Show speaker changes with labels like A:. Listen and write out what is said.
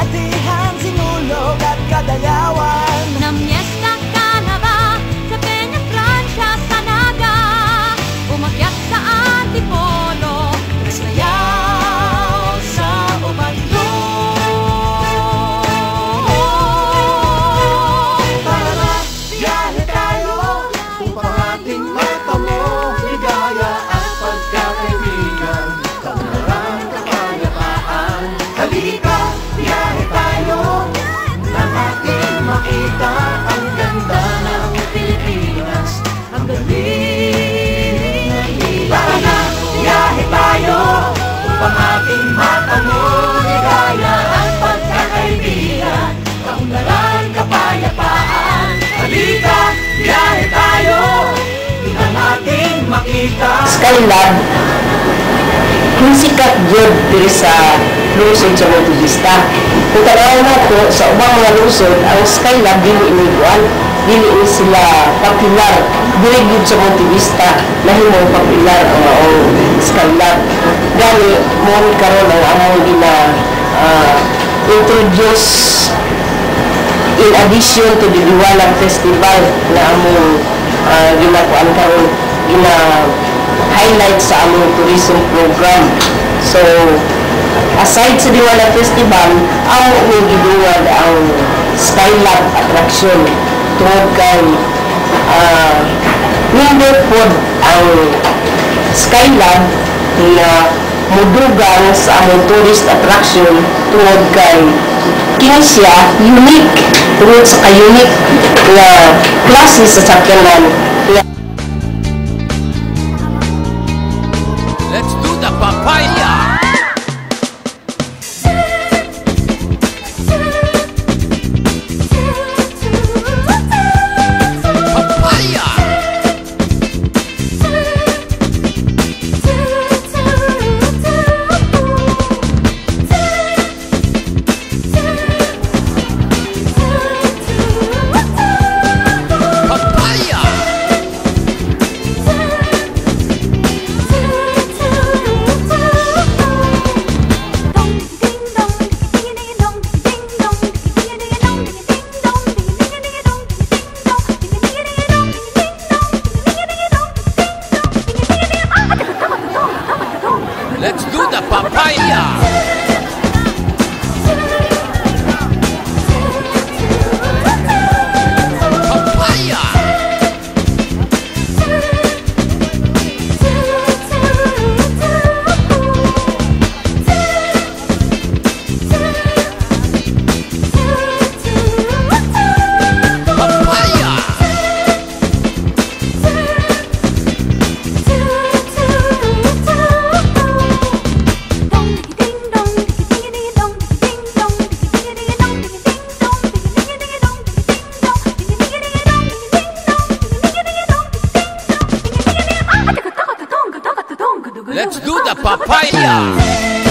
A: Etihan, sinulog at kadayawan.
B: Namiesta ka na ba sa Peña Francia, sa Naga? Umakyat sa Antipolo,
A: Sayaw sa Ubando. Tara na, biyahe tayo upang ating matamo ligaya at pagkakaibigan, kaunlaran, kapayapaan. Halika, biyahe tayo nang ating makita ang ganda ng Pilipinas, ang galing. Tara na, biyahe tayo upang ating matamo ligaya at pagkakaibigan, kaunlaran, kapayapaan. Halika, biyahe tayo nang ating makita.
C: Skylab, yung sikat yun diri sa lusod sa Montevista. Kung tanaw na po, sa ubang mga lusod, ang Skylab, dili iniguan, dili ni sila popular. Dili yun sa Montevista, nahimong popular ang maong Skylab. Gani, mo karon ang among introduce in addition to the Diwalang Festival na among ginakuan karon, highlight sa among tourism program. So, aside sa Diwala Festival, ang gidungag ang Skylab attraction tungod kay nindot pod ang Skylab na mudugang sa among tourist attraction tungod kay kini siya unique tungod sa ka-unique na klase sa sakyanan.
D: Let's do the papaya. Papaya. Papaya. Let's do the papaya. Papaya. Papaya. Let's do the papaya.